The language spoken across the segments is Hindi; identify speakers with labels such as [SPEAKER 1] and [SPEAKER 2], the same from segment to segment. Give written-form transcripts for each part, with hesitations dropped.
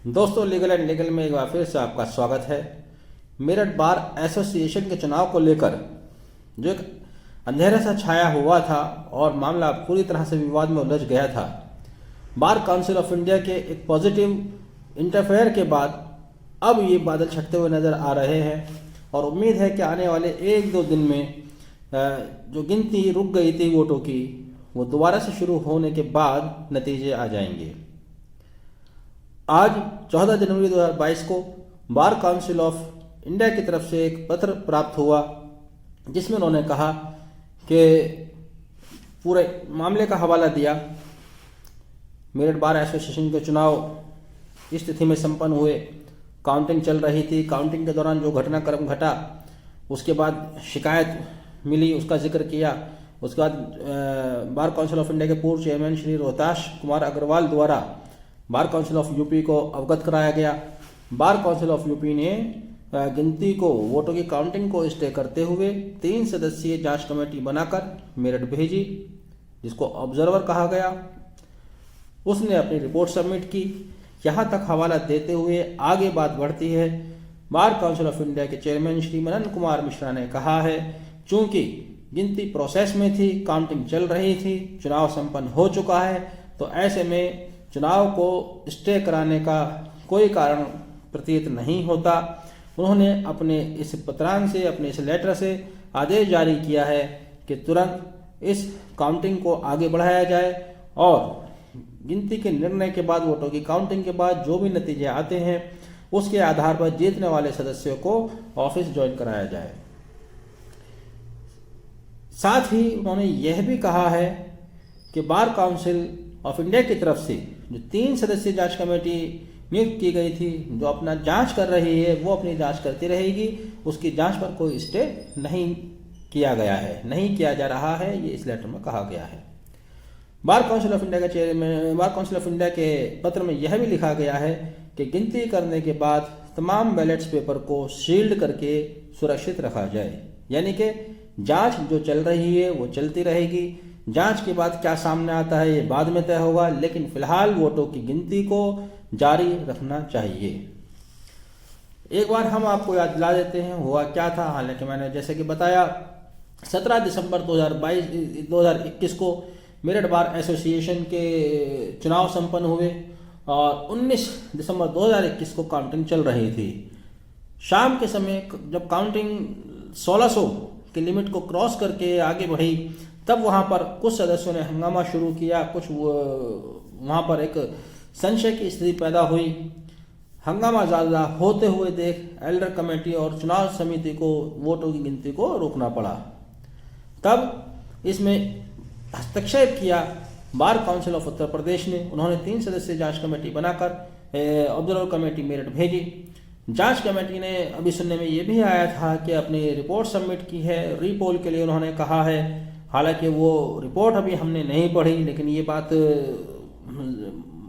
[SPEAKER 1] दोस्तों, लीगल एंड लीगल में एक बार फिर से आपका स्वागत है। मेरठ बार एसोसिएशन के चुनाव को लेकर जो एक अंधेरा सा छाया हुआ था और मामला पूरी तरह से विवाद में उलझ गया था, बार काउंसिल ऑफ इंडिया के एक पॉजिटिव इंटरफेयर के बाद अब ये बादल छटते हुए नजर आ रहे हैं और उम्मीद है कि आने वाले एक दो दिन में जो गिनती रुक गई थी वोटों की, वो दोबारा से शुरू होने के बाद नतीजे आ जाएंगे। आज 14 जनवरी 2022 को बार काउंसिल ऑफ इंडिया की तरफ से एक पत्र प्राप्त हुआ जिसमें उन्होंने कहा कि पूरे मामले का हवाला दिया। मेरठ बार एसोसिएशन के चुनाव इस तिथि में संपन्न हुए, काउंटिंग चल रही थी। काउंटिंग के दौरान जो घटनाक्रम घटा, उसके बाद शिकायत मिली, उसका जिक्र किया। उसके बाद बार काउंसिल ऑफ इंडिया के पूर्व चेयरमैन श्री रोहताश कुमार अग्रवाल द्वारा बार काउंसिल ऑफ यूपी को अवगत कराया गया। बार काउंसिल ऑफ यूपी ने गिनती को, वोटों की काउंटिंग को स्टे करते हुए 3 सदस्यीय जांच कमेटी बनाकर मेरठ भेजी, जिसको ऑब्जर्वर कहा गया। उसने अपनी रिपोर्ट सबमिट की। यहाँ तक हवाला देते हुए आगे बात बढ़ती है। बार काउंसिल ऑफ इंडिया के चेयरमैन श्री मनन कुमार मिश्रा ने कहा है, चूंकि गिनती प्रोसेस में थी, काउंटिंग चल रही थी, चुनाव संपन्न हो चुका है, तो ऐसे में चुनाव को स्टे कराने का कोई कारण प्रतीत नहीं होता। उन्होंने अपने इस पत्रांत से, अपने इस लेटर से आदेश जारी किया है कि तुरंत इस काउंटिंग को आगे बढ़ाया जाए और गिनती के निर्णय के बाद, वोटों की काउंटिंग के बाद जो भी नतीजे आते हैं उसके आधार पर जीतने वाले सदस्यों को ऑफिस ज्वाइन कराया जाए। साथ ही उन्होंने यह भी कहा है कि बार काउंसिल ऑफ इंडिया की तरफ से जो 3 सदस्यीय जांच कमेटी नियुक्त की गई थी, जो अपना जांच कर रही है, वो अपनी जांच करती रहेगी। उसकी जांच पर कोई स्टे नहीं किया गया है, नहीं किया जा रहा है, ये इस लेटर में कहा गया है। बार काउंसिल ऑफ इंडिया के chairman, bar council of India के पत्र में यह भी लिखा गया है कि गिनती करने के बाद तमाम बैलेट्स पेपर को सील्ड करके सुरक्षित रखा जाए। यानी कि जांच जो चल रही है वो चलती रहेगी। जांच के बाद क्या सामने आता है ये बाद में तय होगा, लेकिन फिलहाल वोटों की गिनती को जारी रखना चाहिए। एक बार हम आपको याद दिला देते हैं हुआ क्या था। हालांकि मैंने जैसे कि बताया, 17 दिसंबर 2021 को मेरठ बार एसोसिएशन के चुनाव संपन्न हुए और 19 दिसंबर 2021 को काउंटिंग चल रही थी। शाम के समय जब काउंटिंग 1600 की लिमिट को क्रॉस करके आगे बढ़ी, तब वहां पर कुछ सदस्यों ने हंगामा शुरू किया। कुछ वहां पर एक संशय की स्थिति पैदा हुई। हंगामा ज्यादा होते हुए देख एल्डर कमेटी और चुनाव समिति को वोटों की गिनती को रोकना पड़ा। तब इसमें हस्तक्षेप किया bar council of Uttar Pradesh ने। उन्होंने 3 सदस्यीय जांच कमेटी बनाकर ऑब्जर्वर कमेटी मेरठ भेजी। जांच कमेटी ने, अभी सुनने में ये भी आया था कि अपनी रिपोर्ट सबमिट की है, रीपोल के लिए उन्होंने कहा है। हालांकि वो रिपोर्ट अभी हमने नहीं पढ़ी, लेकिन ये बात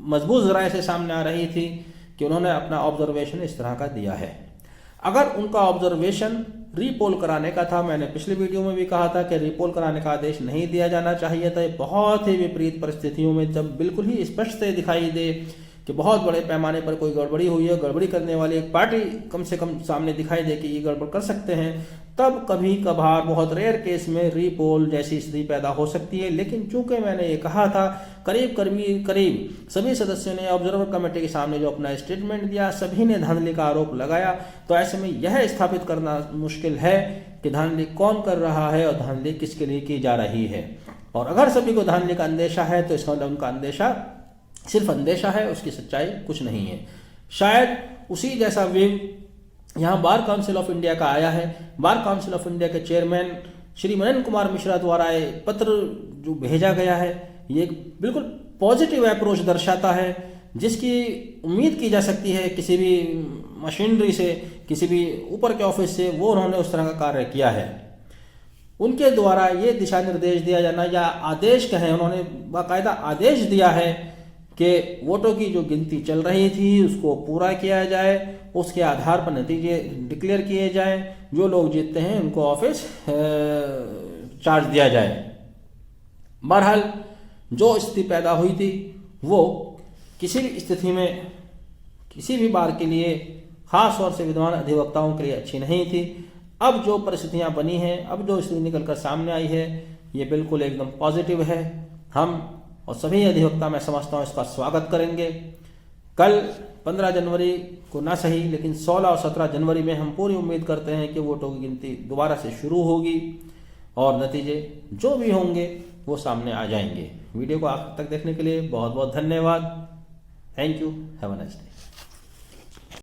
[SPEAKER 1] मजबूत जराये से सामने आ रही थी कि उन्होंने अपना ऑब्जर्वेशन इस तरह का दिया है। अगर उनका ऑब्जर्वेशन रीपोल कराने का था, मैंने पिछले वीडियो में भी कहा था कि रीपोल कराने का आदेश नहीं दिया जाना चाहिए था। बहुत ही विपरीत परिस्थितियों में जब बिल्कुल ही स्पष्ट से दिखाई दे कि बहुत बड़े पैमाने पर कोई गड़बड़ी हुई है, गड़बड़ी करने वाली एक पार्टी कम से कम सामने दिखाई दे कि ये गड़बड़ कर सकते हैं, तब कभी कभार बहुत रेयर केस में रीपोल जैसी स्थिति पैदा हो सकती है। लेकिन चूंकि मैंने ये कहा था, करीब सभी सदस्यों ने ऑब्जर्वर कमेटी के सामने जो अपना स्टेटमेंट दिया, सभी ने धांधली का आरोप लगाया। तो ऐसे में यह स्थापित करना मुश्किल है कि धांधली कौन कर रहा है और धांधली किसके लिए की जा रही है। और अगर सभी को धांधली का अंदेशा है तो इसका मतलब उनका अंदेशा सिर्फ अंदेशा है, उसकी सच्चाई कुछ नहीं है। शायद उसी जैसा वेव यहाँ बार काउंसिल ऑफ इंडिया का आया है। बार काउंसिल ऑफ इंडिया के चेयरमैन श्री मनन कुमार मिश्रा द्वारा ये पत्र जो भेजा गया है, ये बिल्कुल पॉजिटिव अप्रोच दर्शाता है, जिसकी उम्मीद की जा सकती है किसी भी मशीनरी से, किसी भी ऊपर के ऑफिस से। वो उन्होंने उस तरह का कार्य किया है। उनके द्वारा ये दिशा निर्देश दिया जाना, या आदेश कहें, उन्होंने बाकायदा आदेश दिया है कि वोटों की जो गिनती चल रही थी उसको पूरा किया जाए, उसके आधार पर नतीजे डिक्लेयर किए जाएं, जो लोग जीतते हैं उनको ऑफिस चार्ज दिया जाए। बहरहाल जो स्थिति पैदा हुई थी वो किसी भी स्थिति में किसी भी बार के लिए खास तौर से विद्वान अधिवक्ताओं के लिए अच्छी नहीं थी। अब जो परिस्थितियां बनी हैं, अब जो स्थिति निकलकर सामने आई है, ये बिल्कुल एकदम पॉजिटिव है। हम और सभी अधिवक्ता मैं समझता हूँ इसका स्वागत करेंगे। कल 15 जनवरी को ना सही लेकिन 16 और 17 जनवरी में हम पूरी उम्मीद करते हैं कि वोटों की गिनती दोबारा से शुरू होगी और नतीजे जो भी होंगे वो सामने आ जाएंगे। वीडियो को आखिर तक देखने के लिए बहुत बहुत धन्यवाद। Thank you. Have a nice day.